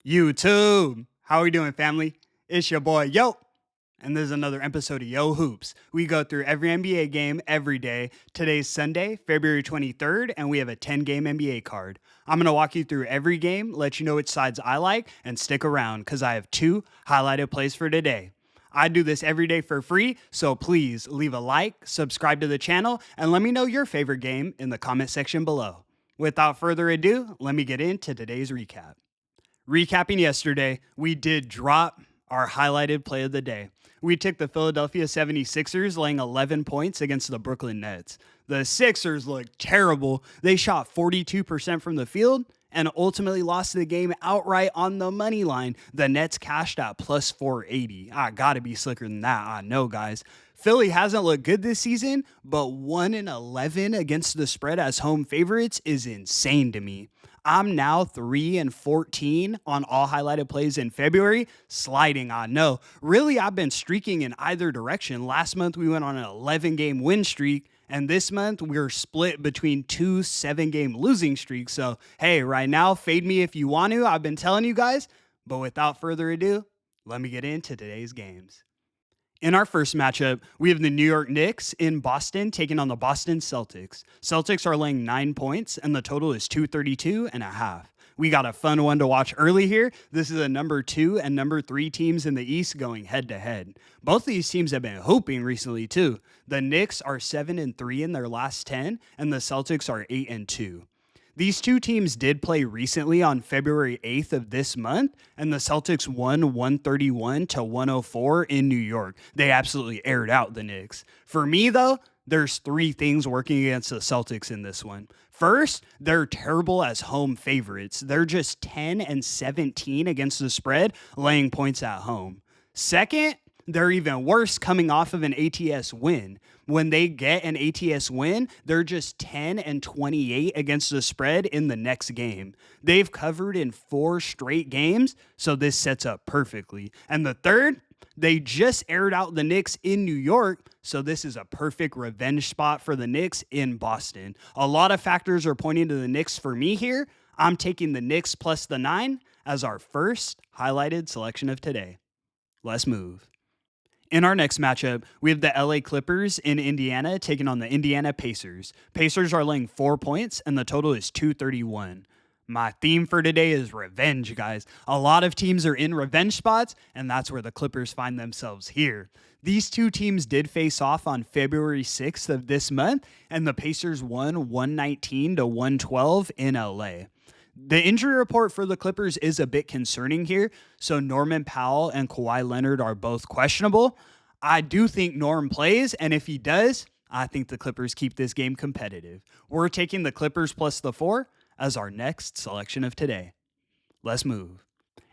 YouTube. How are we doing, family? It's your boy, Yo. And this is another episode of Yo Hoops. We go through every NBA game every day. Today's Sunday, February 23rd, and we have a 10-game NBA card. I'm going to walk you through every game, let you know which sides I like, and stick around because I have two highlighted plays for today. I do this every day for free, so please leave a like, subscribe to the channel, and let me know your favorite game in the comment section below. Without further ado, let me get into today's recap. Recapping yesterday, we did drop our highlighted play of the day. We took the Philadelphia 76ers laying 11 points against the Brooklyn Nets. The Sixers looked terrible. They shot 42% from the field and ultimately lost the game outright on the money line. The Nets cashed out plus 480. I gotta be slicker than that, I know, guys. Philly hasn't looked good this season, but 1-11 against the spread as home favorites is insane to me. I'm now 3-14 on all highlighted plays in February. Sliding, I know. Really, I've been streaking in either direction. Last month, we went on an 11-game win streak. And this month, we're split between two 7-game losing streaks. So, hey, right now, fade me if you want to. I've been telling you guys. But without further ado, let me get into today's games. In our first matchup, we have the New York Knicks in Boston taking on the Boston Celtics. Celtics are laying 9 points, and the total is 232.5. We got a fun one to watch early here. This is the number 2 and number 3 teams in the East going head to head. Both of these teams have been hooping recently too. The Knicks are 7-3 in their last 10, and the Celtics are 8-2. These two teams did play recently on February 8th of this month, and the Celtics won 131-104 in New York. They absolutely aired out the Knicks. For me, though, there's 3 things working against the Celtics in this one. First, they're terrible as home favorites. They're just 10-17 against the spread, laying points at home. Second, they're even worse coming off of an ATS win. When they get an ATS win, they're just 10-28 against the spread in the next game. They've covered in 4 straight games, so this sets up perfectly. And the third, they just aired out the Knicks in New York, so this is a perfect revenge spot for the Knicks in Boston. A lot of factors are pointing to the Knicks for me here. I'm taking the Knicks plus the 9 as our first highlighted selection of today. Let's move. In our next matchup, we have the LA Clippers in Indiana taking on the Indiana Pacers. Pacers are laying 4 points, and the total is 231. My theme for today is revenge, guys. A lot of teams are in revenge spots, and that's where the Clippers find themselves here. These two teams did face off on February 6th of this month, and the Pacers won 119-112 in LA. The injury report for the Clippers is a bit concerning here. So Norman Powell and Kawhi Leonard are both questionable. I do think Norm plays, and if he does, I think the Clippers keep this game competitive. We're taking the Clippers plus the 4 as our next selection of today. Let's move.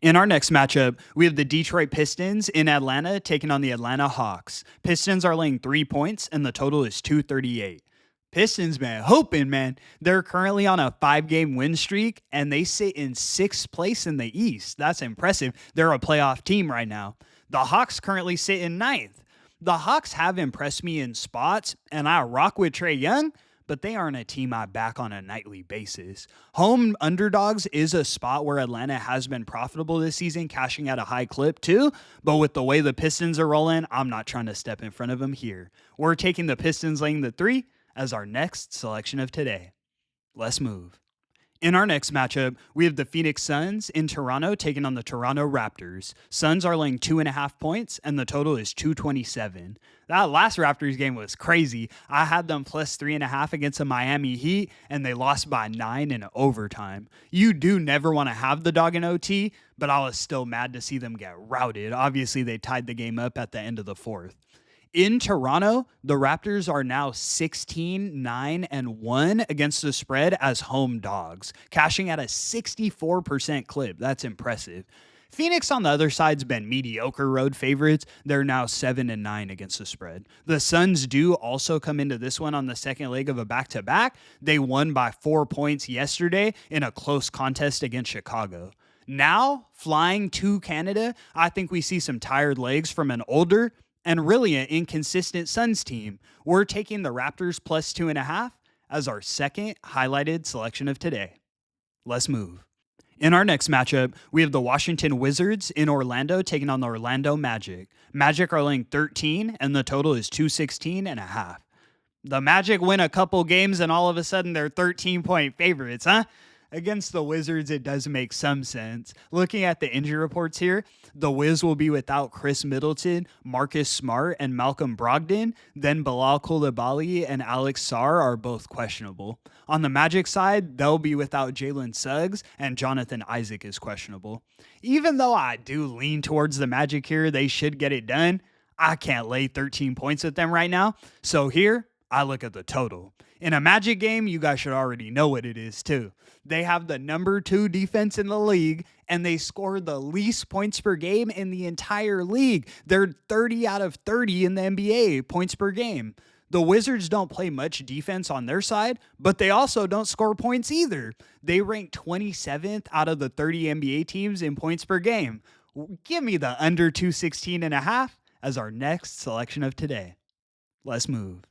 In our next matchup, we have the Detroit Pistons in Atlanta taking on the Atlanta Hawks. Pistons are laying 3 points, and the total is 238. Pistons, man, hoping, man. They're currently on a 5-game win streak, and they sit in 6th place in the East. That's impressive. They're a playoff team right now. The Hawks currently sit in 9th. The Hawks have impressed me in spots, and I rock with Trae Young, but they aren't a team I back on a nightly basis. Home underdogs is a spot where Atlanta has been profitable this season, cashing at a high clip too, but with the way the Pistons are rolling, I'm not trying to step in front of them here. We're taking the Pistons laying the 3 as our next selection of today. Let's move. In our next matchup, we have the Phoenix Suns in Toronto taking on the Toronto Raptors. Suns are laying 2.5 points, and the total is 227. That last Raptors game was crazy. I had them plus 3.5 against the Miami Heat, and they lost by 9 in overtime. You do never want to have the dog in OT, but I was still mad to see them get routed. Obviously, they tied the game up at the end of the 4th. In Toronto, the Raptors are now 16-9-1 against the spread as home dogs, cashing at a 64% clip. That's impressive. Phoenix on the other side's been mediocre road favorites. They're now 7-9 against the spread. The Suns do also come into this one on the second leg of a back-to-back. They won by 4 points yesterday in a close contest against Chicago. Now, flying to Canada, I think we see some tired legs from an older and really an inconsistent Suns team. We're taking the Raptors plus 2.5 as our second highlighted selection of today. Let's move. In our next matchup, we have the Washington Wizards in Orlando taking on the Orlando Magic. Magic are laying 13, and the total is 216.5. The Magic win a couple games, and all of a sudden they're 13-point favorites, huh? Against the Wizards, it does make some sense. Looking at the injury reports here, the Wiz will be without Chris Middleton, Marcus Smart, and Malcolm Brogdon. Then Bilal Coulibaly and Alex Sarr are both questionable. On the Magic side, they'll be without Jalen Suggs, and Jonathan Isaac is questionable. Even though I do lean towards the Magic here, they should get it done. I can't lay 13 points with them right now. So here, I look at the total. In a Magic game, you guys should already know what it is too. They have the number 2 defense in the league, and they score the least points per game in the entire league. They're 30 out of 30 in the NBA points per game. The Wizards don't play much defense on their side, but they also don't score points either. They rank 27th out of the 30 NBA teams in points per game. Give me the under 216.5 as our next selection of today. Let's move.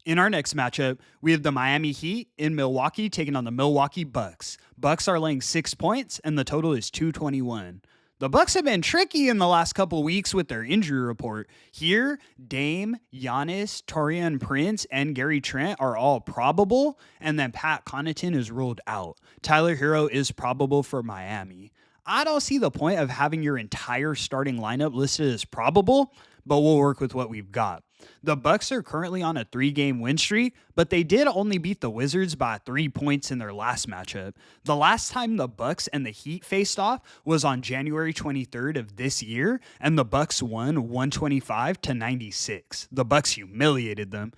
In our next matchup, we have the Miami Heat in Milwaukee taking on the Milwaukee Bucks. Bucks are laying 6 points, and the total is 221. The Bucks have been tricky in the last couple weeks with their injury report. Here, Dame, Giannis, Taurean Prince, and Gary Trent are all probable, and then Pat Connaughton is ruled out. Tyler Hero is probable for Miami. I don't see the point of having your entire starting lineup listed as probable, but we'll work with what we've got. The Bucks are currently on a 3-game win streak, but they did only beat the Wizards by 3 points in their last matchup. The last time the Bucks and the Heat faced off was on January 23rd of this year, and the Bucks won 125-96. The Bucks humiliated them.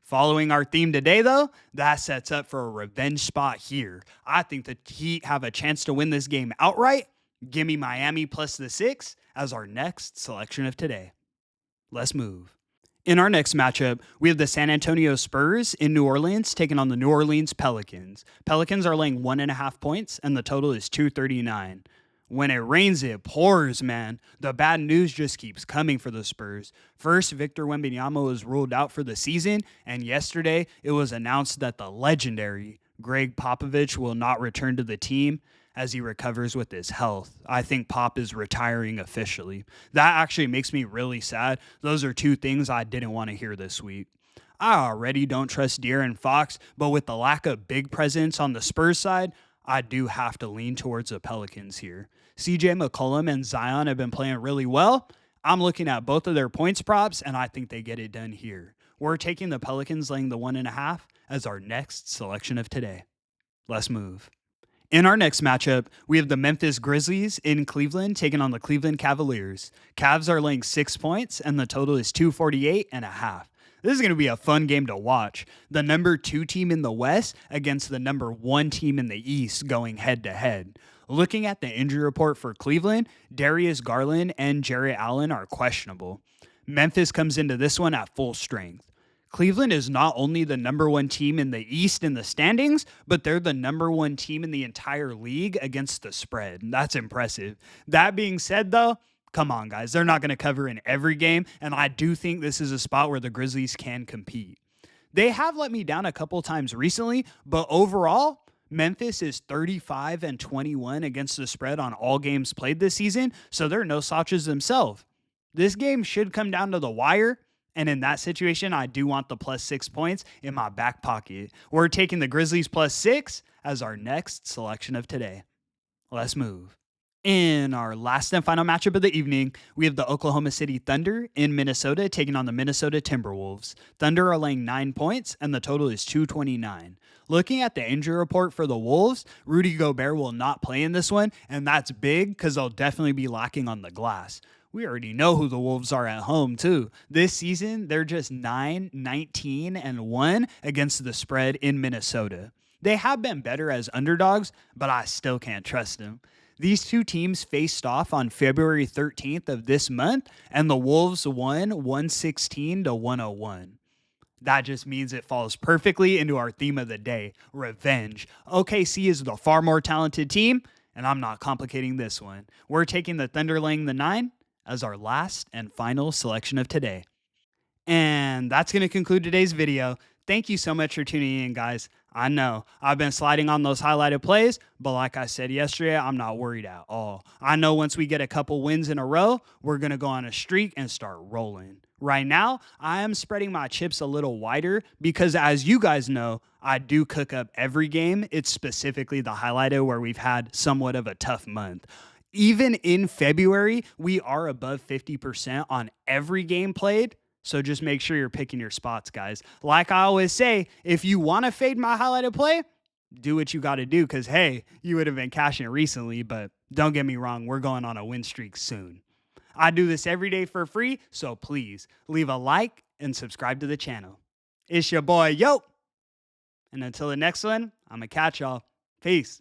Following our theme today, though, that sets up for a revenge spot here. I think the Heat have a chance to win this game outright. Give me Miami plus the 6 as our next selection of today. Let's move. In our next matchup, we have the San Antonio Spurs in New Orleans taking on the New Orleans Pelicans. Pelicans are laying 1.5 points, and the total is 239. When it rains, it pours, man. The bad news just keeps coming for the Spurs. First, Victor Wembanyama was ruled out for the season, and yesterday it was announced that the legendary Greg Popovich will not return to the team as he recovers with his health. I think Pop is retiring officially. That actually makes me really sad. Those are 2 things I didn't want to hear this week. I already don't trust De'Aaron Fox, but with the lack of big presence on the Spurs side, I do have to lean towards the Pelicans here. CJ McCollum and Zion have been playing really well. I'm looking at both of their points props, and I think they get it done here. We're taking the Pelicans laying the 1.5 as our next selection of today. Let's move. In our next matchup, we have the Memphis Grizzlies in Cleveland taking on the Cleveland Cavaliers. Cavs are laying 6 points, and the total is 248.5. This is going to be a fun game to watch. The number 2 team in the West against the number 1 team in the East going head-to-head. Looking at the injury report for Cleveland, Darius Garland and Jarrett Allen are questionable. Memphis comes into this one at full strength. Cleveland is not only the number 1 team in the East in the standings, but they're the number 1 team in the entire league against the spread. That's impressive. That being said, though, come on, guys. They're not going to cover in every game, and I do think this is a spot where the Grizzlies can compete. They have let me down a couple times recently, but overall, Memphis is 35-21 against the spread on all games played this season, so they're no slouches themselves. This game should come down to the wire. And in that situation, I do want the plus 6 points in my back pocket. We're taking the Grizzlies plus 6 as our next selection of today. Let's move. In our last and final matchup of the evening, we have the Oklahoma City Thunder in Minnesota taking on the Minnesota Timberwolves. Thunder are laying 9 points, and the total is 229. Looking at the injury report for the Wolves, Rudy Gobert will not play in this one, and that's big because they'll definitely be lacking on the glass. We already know who the Wolves are at home, too. This season, they're just 9-19-1 against the spread in Minnesota. They have been better as underdogs, but I still can't trust them. These 2 teams faced off on February 13th of this month, and the Wolves won 116-101. That just means it falls perfectly into our theme of the day, revenge. OKC is the far more talented team, and I'm not complicating this one. We're taking the Thunder laying the 9 as our last and final selection of today. And that's going to conclude today's video. Thank you so much for tuning in, guys. I know. I've been sliding on those highlighted plays, but like I said yesterday, I'm not worried at all. I know once we get a couple wins in a row, we're going to go on a streak and start rolling. Right now, I am spreading my chips a little wider because, as you guys know, I do cook up every game. It's specifically the highlighted where we've had somewhat of a tough month. Even in February, we are above 50% on every game played. So just make sure you're picking your spots, guys. Like I always say, if you want to fade my highlighted play, do what you got to do because, hey, you would have been cashing recently, but don't get me wrong, we're going on a win streak soon. I do this every day for free, so please leave a like and subscribe to the channel. It's your boy, Yo. And until the next one, I'm going to catch y'all. Peace.